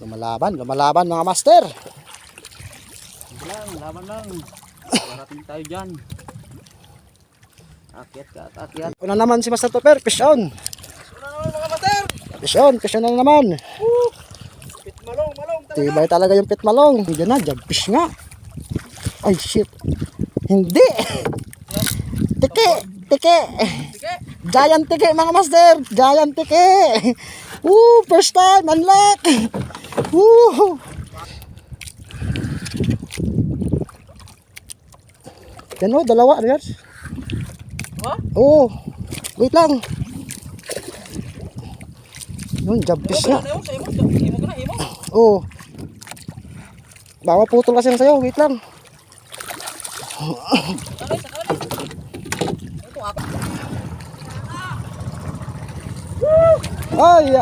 Lumalaban mga master. Laban lang. Darating tayo dyan. Akyat ka at akyat. Una naman si Master Topper, fish on. Una naman mga master. Fish on na naman. Malong talaga. Tibay talaga yung pitmalong. Hindi na, jab fish nga. Ay shit. Hindi. Tike. Giant tike mga master. Giant tike. First time, unlock. Yan o, dalawa. Yan. Oo. Wait lang. Yun, jab fish nga. Oo. Bawa putol kasi yung sayo. Wait lang. Ay,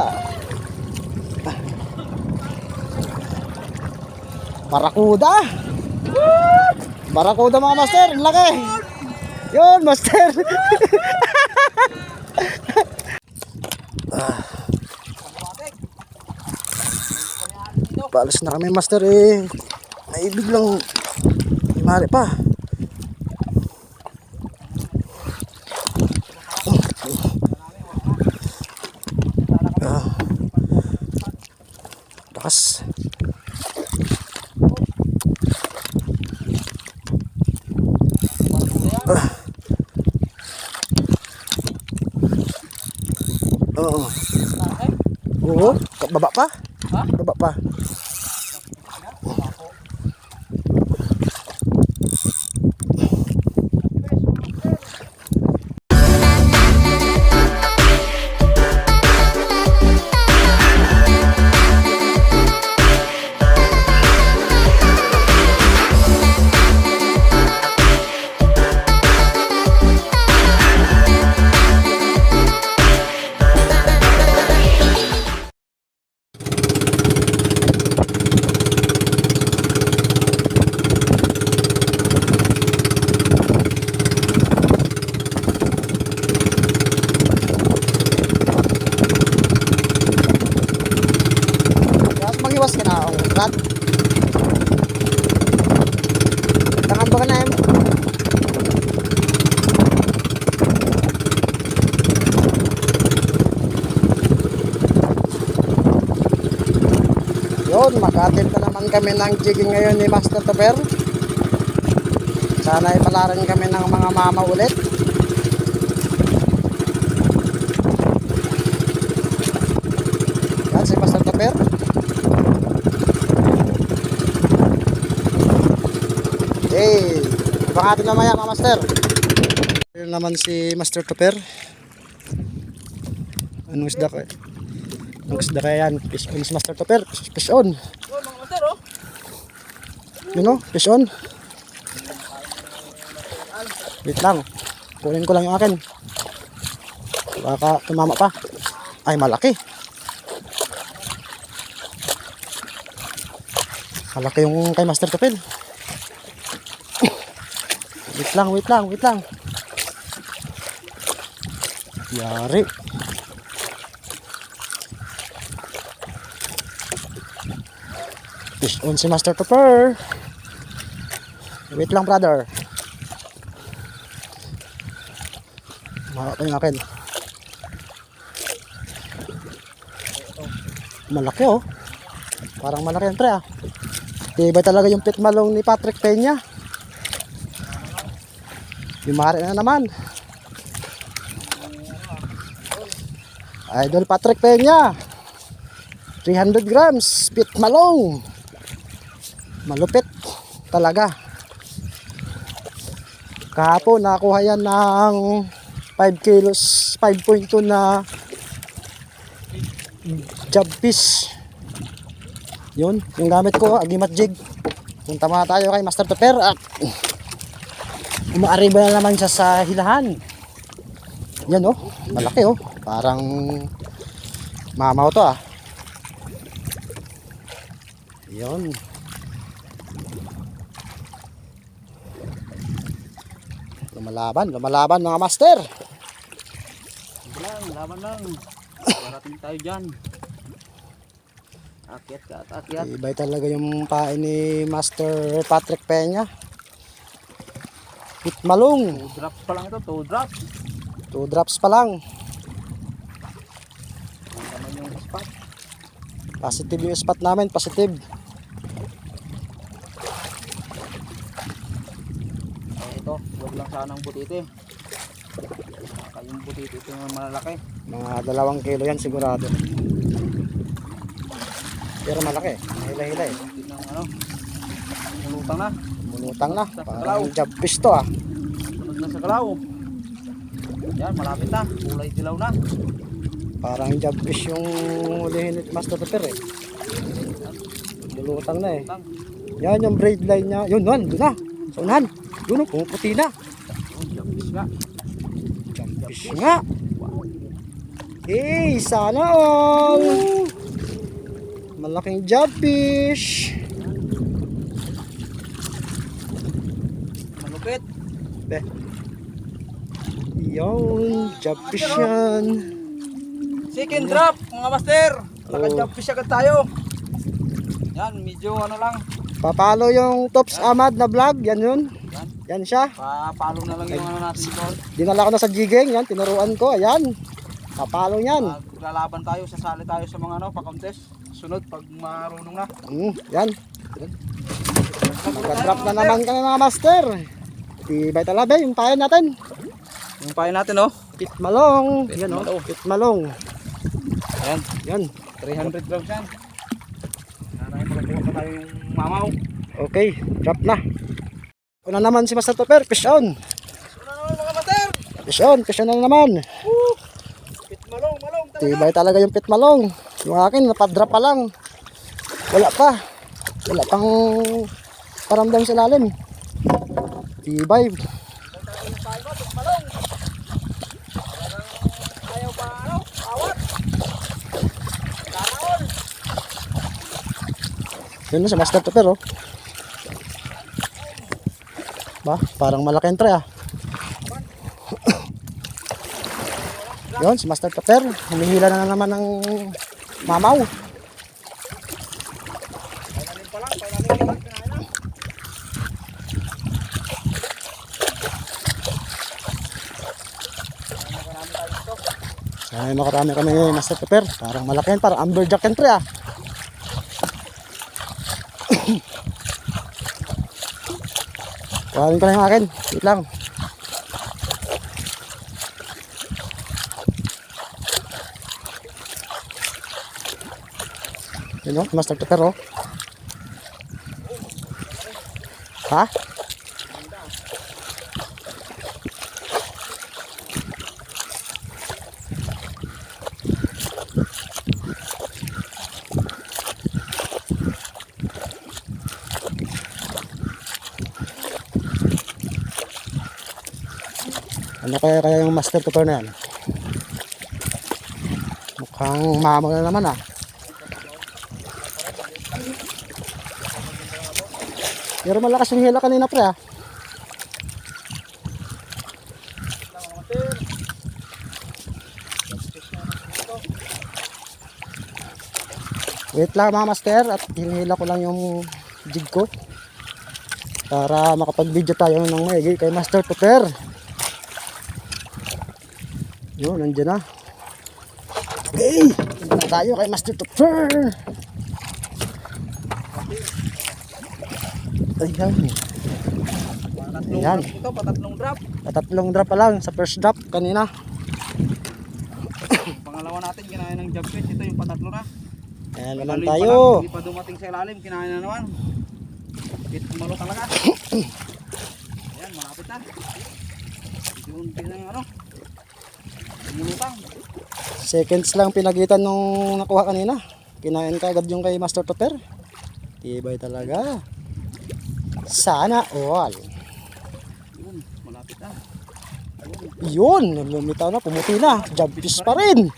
Barakuda mga master. Laki. Yun, master. Balas na kami master eh. May biglang mali pa. Lakas. Oo. Baba pa? Baba pa. Maghiwas ka na ang rat. Tangan ba ka na mo? Yun, mag-attempt na naman kami ng jigging ngayon ni Master Topper. Sana ipalaran kami ng mga mama ulit. Yan si Master Topper. Hey, ibangatin na maya mga master. Yun naman si Master Topper. Anong isda kaya? Anong isda kaya yan? Fish on si Master Topper. Fish on. Mga master oh. Yun o, fish on. Wait lang. Kunin ko lang yung akin. Baka tumama pa. Ay, malaki. Malaki yung kay Master Topper. Wait lang. Yari. Fish on si Master Topper. Wait lang brother. Malaki yung akin. Malaki oh. Parang malaki yan pre ah. Diba talaga yung pitmalong ni Patrick Peña. Yumari na naman. Idol Patrick Peña. 300 grams. Pitmalong. Malupit talaga. Kahapon nakakuha yan ng 5 kilos. 5.2 na jab fish. Yun. Yung gamit ko. Agimat jig. Punta muna tayo kay Master Topper at umaariba na naman siya sa hilahan. Yan oh, malaki oh. Parang mamaw to ah. Yan. Lumalaban mga master. Laban lang. Darating tayo dyan. Akyat ka at akyat. Ibay talaga yung pain ni Master Patrick Peña. Pitmalong. 2 drops pa lang ito, 2 drops. 2 drops pa lang. Ang naman yung spot. Positive yung spot namin, positive. Ito, huwag lang sanang butiti. Saka yung butiti ito yung malalaki. Mga 2 kilo yan sigurado. Pero malaki, hila-hila eh. Hindi ng ano, mulutang na. Mulutang na, parang job fish to ah. Sunod na sa galaw. Yan, malapit na. Kulay dilaw na. Parang job fish yung hulihin ni Master Pepper eh. Mulutang na eh. Mulutang. Yan yung braid line niya. Yun, doon na. Sa unahan. Yun, pumuputi na. Oh, jambis nga. Job fish nga. Eh, sana all. Malaking job fish. Malupit. Be. Yun, job fish yan. Second drop, mga master. Oh. Naka-jumpish agad tayo. Yan, medyo ano lang. Papalo yung Tops Ahmad na vlog. Yan yun. Yan, Yan siya. papalo na lang yung ano natin doon. Dinala ko na sa jigeng. Yan, tinuruan ko. Ayan. Papalo yan. Maglalaban tayo, sasali tayo sa mga ano, pa-contest. Sunod, pag marunong na. Yan. Magka-drop na naman ka na mga master. Tibay talaga yung payan natin. Yung payo natin, oh. Pitmalong. Pitmalong. Yan o. Pitmalong. Ayan, Yan. 300 grams yan. Sana yung pagkakuha pa tayo yung mamaw. Okay. Drop na. Una naman si Master Pepper. Fish on. Ano naman mga master? Fish on. Fish on na naman. Pitmalong, malong talaga. Tibay talaga yung pitmalong. Yung akin, napadrop pa lang. Wala pa. Wala pang paramdam sa lalim. Tibay. Yung payo mo, pitmalong. Parang ayaw pa, ano, awat. Kanaon. Yun na si Master Pepper oh. Ba, parang malaki entry ah. Yun, si Master Pepper. Humihila na naman ng mamaw. Pailalim pa lang, kinain na. Ay, makarami kami Master Pepper. Parang malaki yan, parang amberjack entry ah. Kuhanin ko lang yung akin. Wait lang. Yun o, Master Pepper o. Ha? Ano kaya yung Master Pepper na yan? Mukhang mamang na naman ah. Pero malakas yung hila kanina pre ah. Wait lang mga master at hinihila ko lang yung jig ko para makapag-video tayo ng maigi kay Master Pepper. Yun, nandiyan na. Okay, nandiyan na tayo kay Master Pepper. Ayan. Ayan. Ito, patatlong drop. Patatlong drop pa lang sa first drop kanina. Pangalawa natin, kinain ng jump fish. Ito yung patatlo na. Ayan naman Malalim pa tayo. lang, hindi pa dumating sa ilalim, kinain na naman. Pitmalo talaga. Ayan, malapit na. Yung pinang ano, lumulutang. Seconds lang pinagitan nung nakuha kanina. Kinain ka agad yung kay Master Pepper. Tibay talaga. Sana all. Yun, malapit na. Yun, lumitaw na, pumuti na. Job fish pa rin.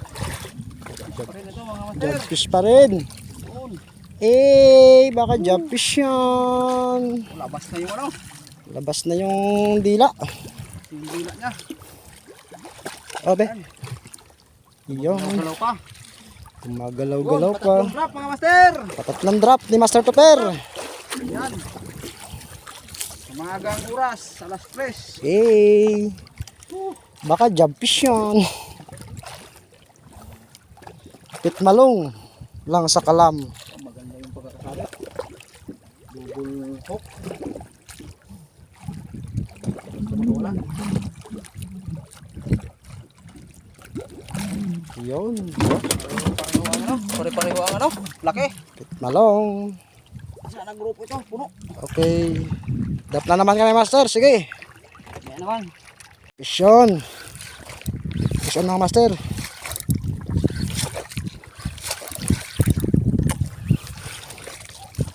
Pa rin ito mga master. Job fish pa rin. Yun, Eh, baka job fish yan. labas na yung ano, Labas na yung dila. yung dila niya. Obe. Yun. Galaw pa. Gumagalaw-galaw pa. Patatlong drop mga master. Patatlong drop ni Master Tupper. Yan. Umagang oras, alas 3. Hey. Baka jump fish yan. Pitmalong lang sa kalam. Maganda yung pagkakasabit. Double hook. Wala. Yun. Pare-pareho ang ano, laki. Pitmalong. Saan ang grupo ito? Puno. Okay. Dap na naman kami, Master. Sige. Yan naman. Pisyon. Pisyon mga Master.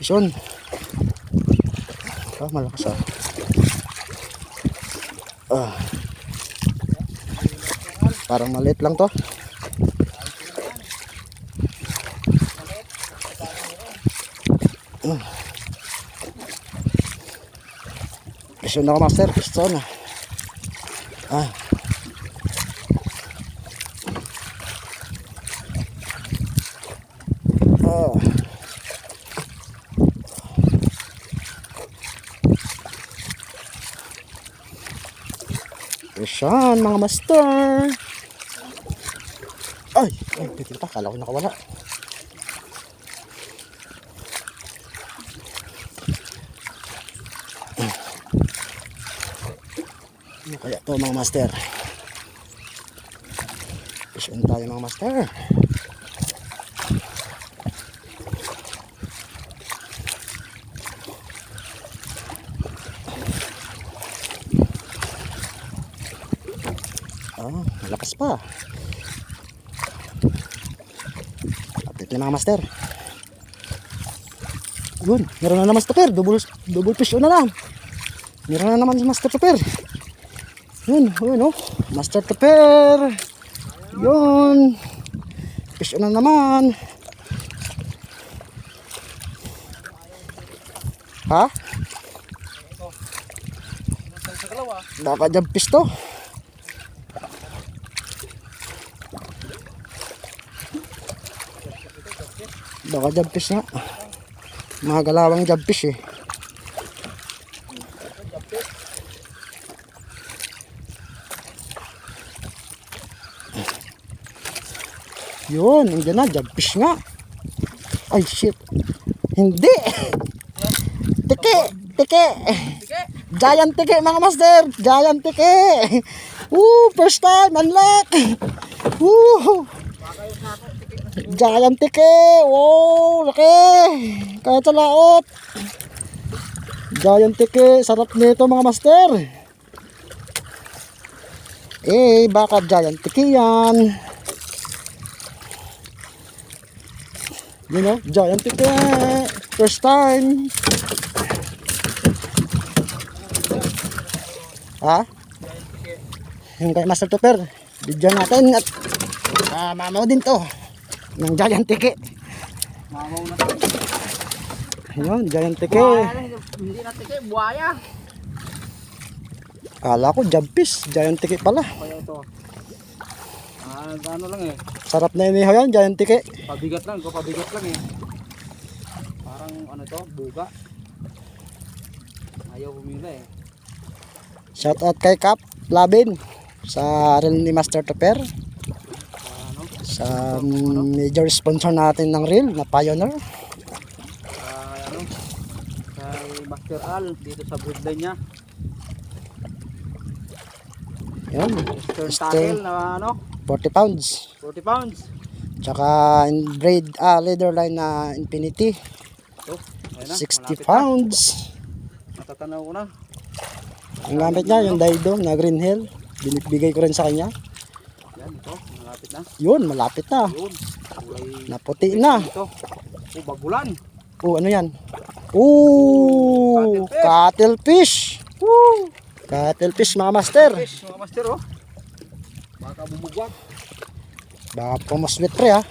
Pisyon. Ah, malakas ah. Ah. Parang maliit lang to. Pisyon ako, Master. Pisyon ah. Ah. Oh. Pisyon mga master. Ay, pitil pa. Kala ko nakawala. Ano kaya to mga master? Pisyon tayo mga master. Oh, malakas pa. Kapit na mga master. Yun, meron na naman stopper. Double fish na lang. Meron na naman si Master Tupper. Yun, yun oh. Master Tupper. Yun. Fish na naman. Ha? Baka jump fish to. Baka jump fish nga. Mga galawang jump fish eh. Yun, nandiyan na, jump fish nga. Ay shit. Hindi. Tiki, tiki. Giant tiki mga master. Giant tiki. First time, unlock. Giant tiki. Wow, laki. Kahit sa laot. Giant tiki. Sarap nito mga master. Baka giant tiki yan. You know, giant tiki. First time. Ha? Yung kay Master Tupper. Video natin at mamaw din to. Ng giant tiki. Mamaw na. Ayun, giant tiki. Hindi na tiki, buhaya. Kala ko jumpies, giant tiki pala. Kaya ito. Ano lang eh. Sarap na inihaw yan, giant tiki. Pabigat lang eh. Parang ano to, buga. Ayaw humila eh. Shout out kay Cap Labin sa reel ni Master Tupper. Ano? Sa major sponsor natin ng reel na Pioneer. Ano? Kay Master Al dito sa breadline niya. Yan. Stern tackle na ano? 40 pounds. 40 pounds. Tsaka leader line na Infinity. Ito, ayun na, 60 malapit pounds. na. Natatanaw ko na. Ang gamit niya, yung Daido na Green Hill. Binibigay ko rin sa kanya. Yan, ito, malapit na. Yun, malapit na. Yun, kulay Naputi na. ito. Bagulan. Ano yan? Cuttlefish. Cuttlefish mga master. Fish, mga master oh. Baka bumugwag. Baka pumaswit pre ha.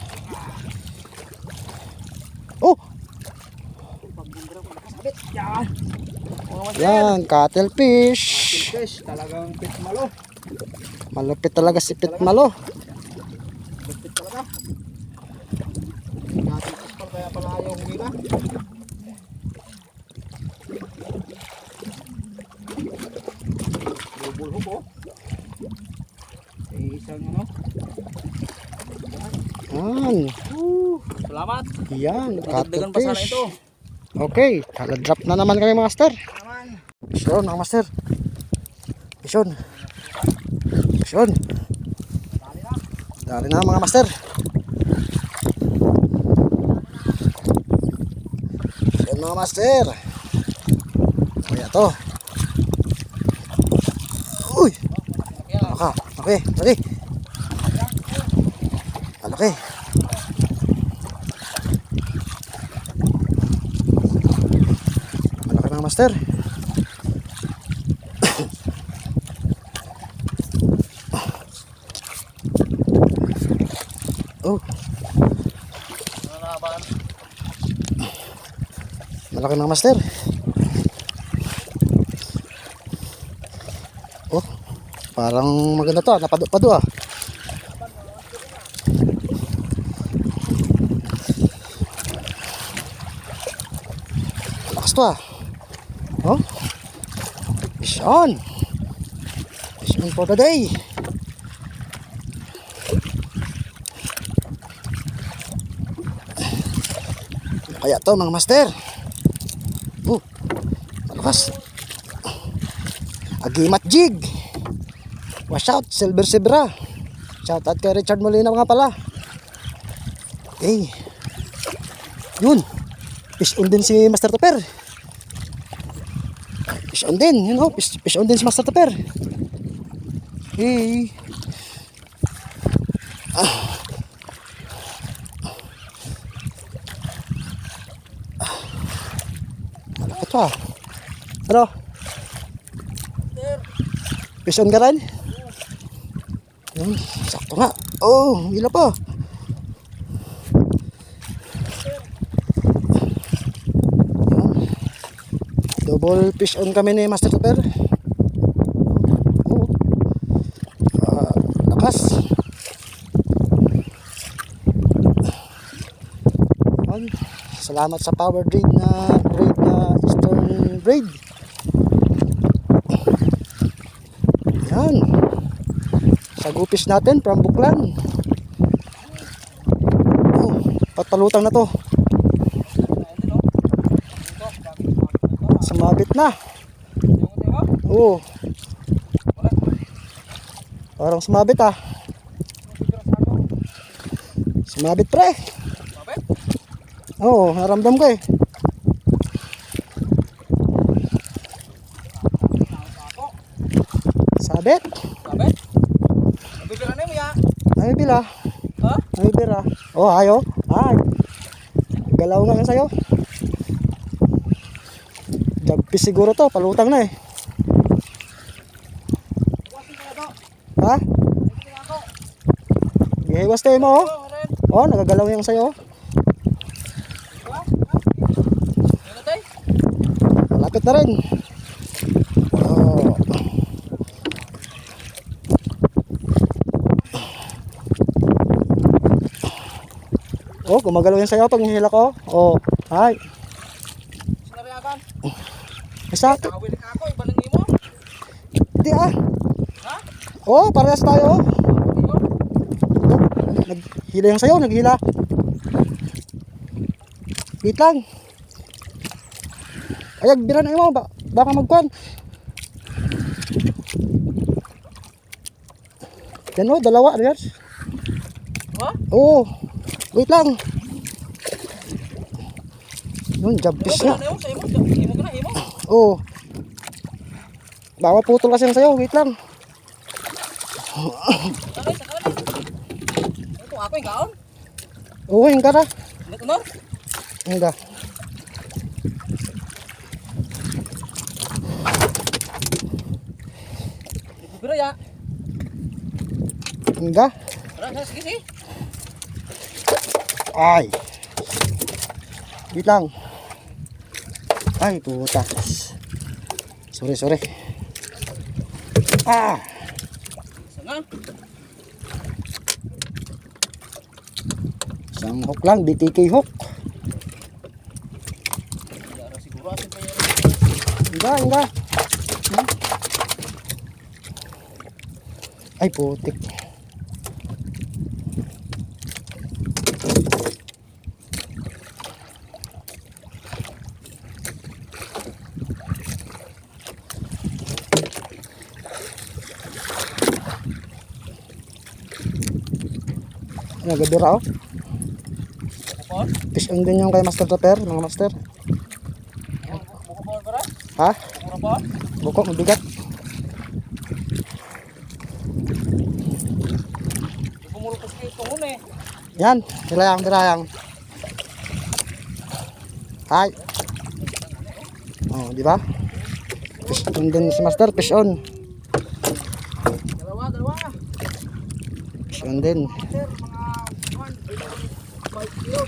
Oh, Pagbundra ko nakasabit. Yan. Mga master. yan, cuttlefish. Fish, talagang pit malo. Malupit talaga si Pitmalo. Pit talaga. Double hook oh. Isang ano. Yan. Salamat. Yan. Dagdagan pa sana Catfish. ito. Okay. Drop na naman kami master. Naman. Mission mga master. Mission. Mission. Dali na. Dali na mga master. Mission mga master. Kaya to. Uy. Maka. Okay. Lagi. Malaki. Malaki mga master. Oh. Malaki mga master. Oh. Parang maganda to. Napado-pado ah. Lakas to ah. Oh. Fish on. Fish on for the day. Kaya to mga master. Malakas. Agimat jig. Wash out Silver Zebra. Shout out kay Richard Molina nga pala. Okay. Yun. Fish on din si Master Topper. Fish on din. Yun oh. Fish on din si Master Topper. Hey. Ito ah. Ano? Fish on ka rin? Yun. Sakto nga. Oh. Hila pa. Double fish on kami ni Master Topper. Oh. Lakas. Yan. Salamat sa power braid na Eastern braid. Yan. Sa gupis natin from Buklan. Oh, patpalutang na to. Sumabit na. Oo. Parang sumabit ah. Sumabit pre. Oo, naramdam ko eh. Sabit. Sabit? Nabibira na mo ya. Nabibira. Ha? Nabibira. Oh, ayo. Ay. Galaw nga yan sa'yo. Jagpis siguro to, palutang na eh. Ha? Ihiwas tayo mo oh. Oh, nagagalaw yung sa'yo. Malapit na rin. Oh. Oh, gumagalaw yung sa'yo pag nihila ko. Oh, hi. Exacto. Kawin ako, iba nang imo. Hindi ah. Ha? Oh, parehas tayo. Oh, naghila yung sayo, naghila. Wait lang. Ayag, biran na mo. Baka magkuhan. Yan o, dalawa. Yan. Ha? Oo. Wait lang. Yun, jabis na. Imo ko na, imo. Oo. Baka putol kasi yung sayo. Wait lang. Ito ako yung kaon. Oo, yung ka na. Nagkunor? Yung ka. Pero ya. Yung ka. Tara, sige, sige. Ay. Wait lang. Ay, puta. Sorry, sorry. Ah. Sana. Isang hook lang, BTK hook. Inga. Hmm? Ay, putik. Nagabira oh. Fish on din yung kay Master Topper, mga master. Ha? Buko, mabigat. Yan, dirayang. Hi. Oh, di ba? Fish on din si Master, fish on. Dalawa. Fish on din. Sir, mga 5 kilo.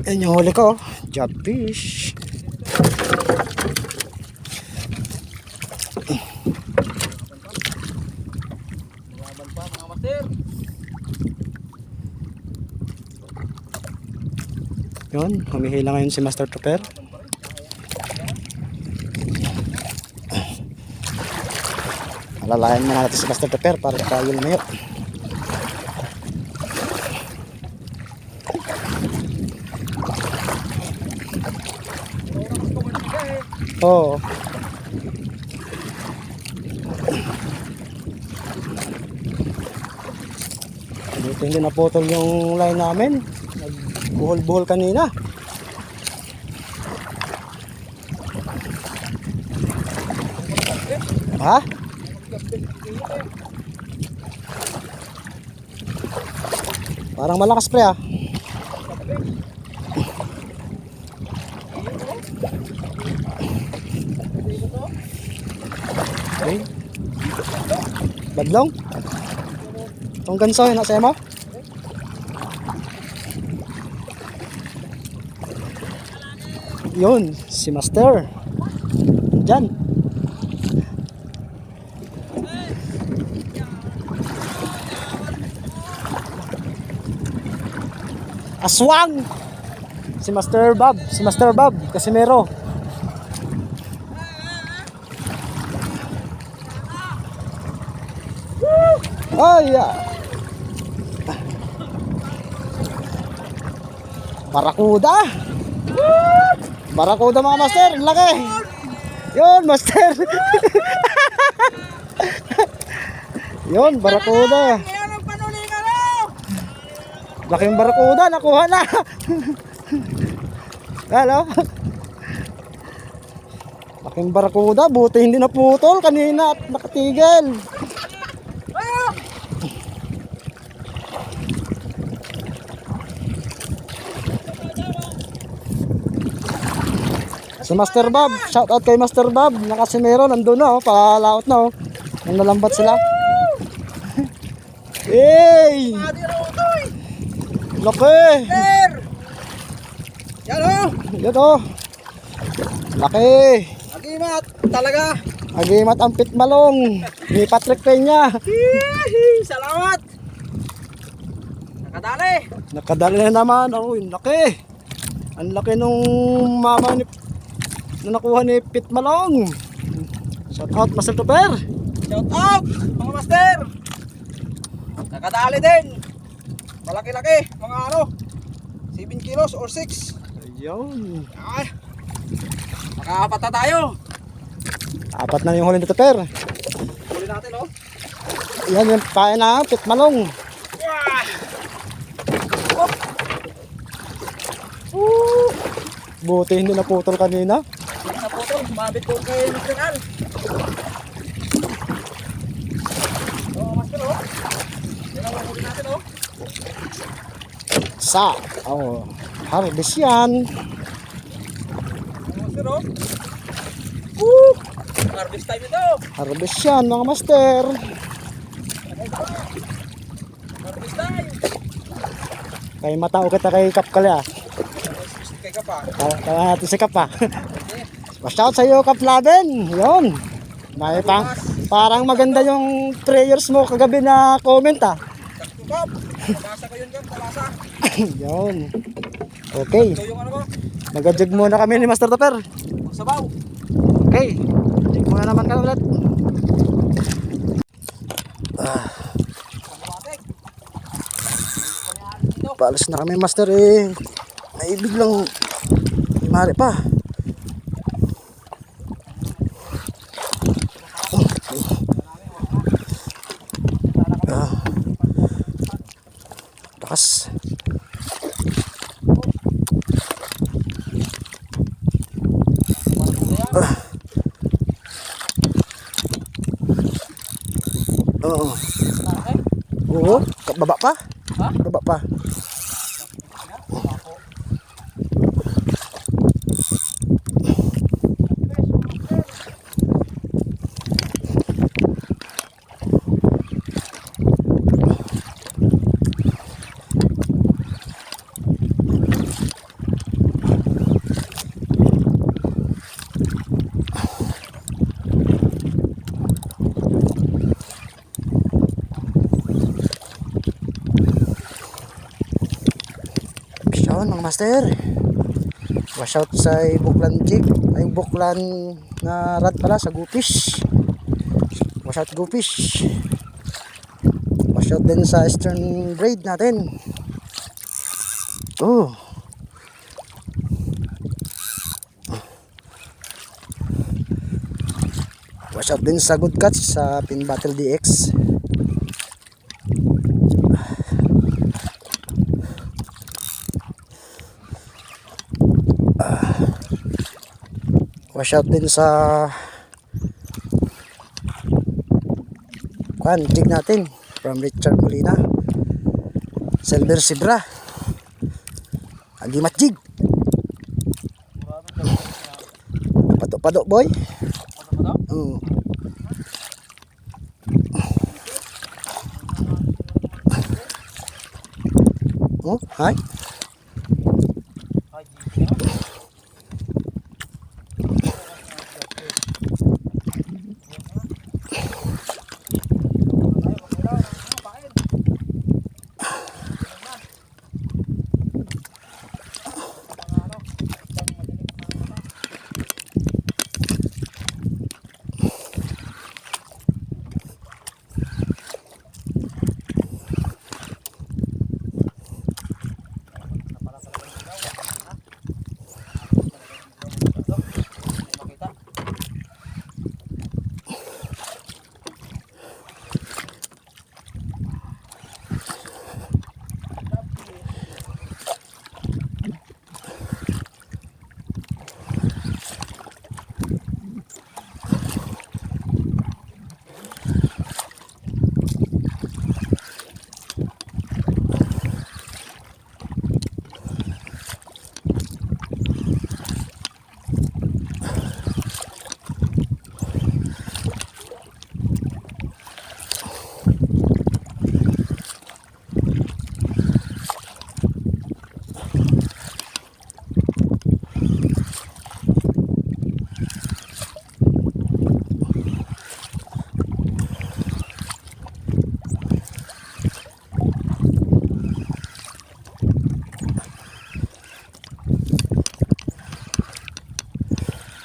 Yan yung huli ko, job fish. Laban pa mga master. Yun, humihila ngayon si Master Topper. Alalayan muna natin si Master Topper para tayo lumayo. Oo. Dito hindi naputol yung line namin. Nagbuhol-buhol kanina. Ha? Parang malakas pre ah. Okay. Badlong? Itong ganso yun nasa mo? Yun, si Master. Diyan. Aswang! Si Master Bob, Casimero. Oh yeah. Barakuda. Barakuda mga master, laki. Yun, master. Yun, barakuda. Laking barakuda, nakuha na. Hello. Laking barakuda, buti hindi naputol kanina at nakatigil. Si Master Bob, shout out kay Master Bob, nakasimero, nandun na oh, palaot na oh. Nang nalambat sila. Hey! Laki! Yan o! Yan oh! Laki! Agimat talaga! Agimat ang pitmalong ni Patrick Peña. Salamat! Nakadali! Nakadali na naman. Oh, laki! Ang laki nung mama ni na nakuha ni Pitmalong. Shout out Master Topper. Shout out mga master. Nakadali din. Malaki-laki mga 7 kilos or 6. Ayun. Ay. Makaapat na tayo. Apat na yung huli ni Topper. Huli natin oh. Yan yung pain na Pitmalong. Buti hindi naputol kanina. Naputol, sumabit ko kay Mr. Al. Oh, master oh. Yan ang huli natin oh. Harvest yan. Master oh. Harvest time ito. Harvest yan mga master. Harvest time. Kay matao kita kay Kapkali ah. Kay ka pa. Tawa natin si Kap ah. Pa-shout sa iyo Kap Laben. Yun. May parang maganda yung prayers mo kagabi na comment ah. Kap. Talasa ko yun, Gab. Talasa. Yun. Okay. Ito yung ano ko. Nag-jig muna kami ni Master Topper. Sabaw. Okay. Jig muna naman kami ulit. Pangwatek. Paalis na kami Master eh. May biglang mari pa. Lakas. Oo. Oo. Baba pa? Ha? Baba pa. Yun mga master. Wash out sa buklan jig. Ay buklan na rad pala sa gufish. Wash out gufish. Wash out din sa stern braid natin. Oh. Wash out din sa good cuts sa Pin Battle DX. Wash out din sa jig natin from Richard Molina. Silver Zebra. Agimat jig. Patok-patok boy. Oo. Oh, hi.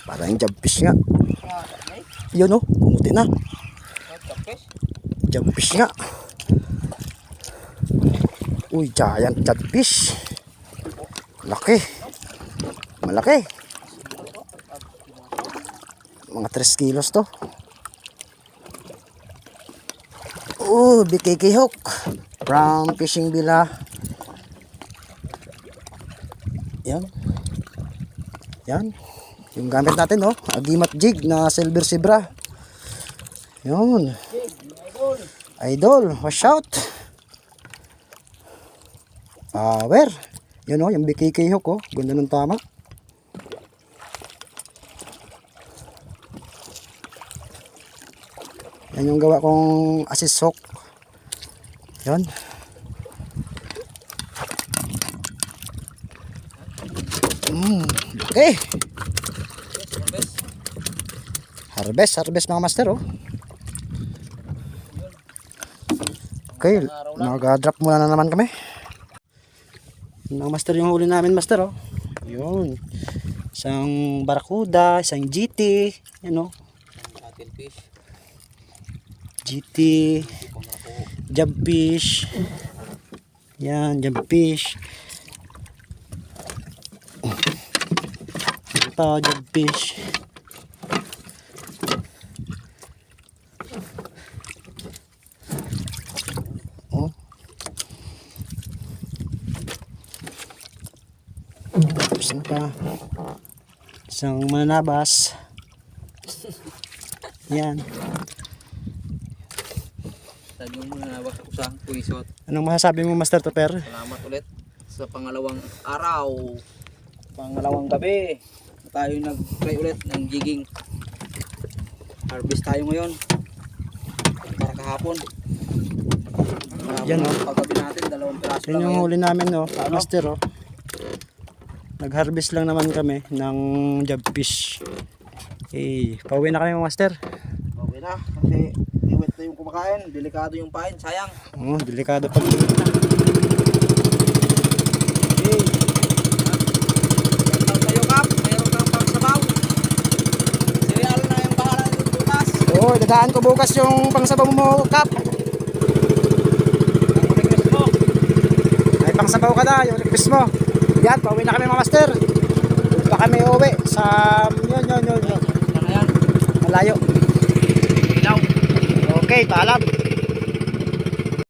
Parang jumpish nga. Yun o, pumuti na. Jumpish nga. Uy, giant jumpish. Laki. Malaki. Mga 3 kilos to. Oh, BKK hook. From Fishing Villa. Yan. Yan. Yung gamit natin, oh, agimat jig na Silver Zebra. Yun. Idol, wash out. Power. Yun, oh, yung BKK hook, oh. Ganda ng tama. Yan yung gawa kong assist hook. Yun. Okay. Harvest mga master, oh. Okay, mag-drop muna na naman kami. Ang master yung huli namin, master, oh. Yun. Isang barakuda, isang GT, yan, oh. Cuttlefish. GT, jabfish. Yan, jabfish. Ito, jabfish. Oh. Tapos na pa. Isang mananabas. Yan. Sabi mo muna na usang puwisot. Anong masasabi mo, Master Tupper? Salamat ulit sa pangalawang araw. Pangalawang gabi. Tayo nag-try ulit ng jigging. Harvest tayo ngayon. Para kahapon. Yan, oh. Paggabi natin, 2 piraso Yan lang yung ngayon. huli namin, no, Master, oh. Nag-harvest lang naman kami ng jabfish. Eh, pauwi na kami, Master. Okay na, kasi iwit na yung kumakain. Delikado yung pain, sayang. Oh, delikado pag Okay. Ganda tayo, Kap. Meron kang pangsabaw. Cereal na yung bahala ng bukas. oh, dadaan ko bukas yung pangsabaw mo, Kap. Ang request mo. Ay, pangsabaw ka na, yung request mo. Yan, pauwi na kami, mga Master. Pa kami uwi sa yun. Ano yan? Malayo. Ilaw. Okay, paalam.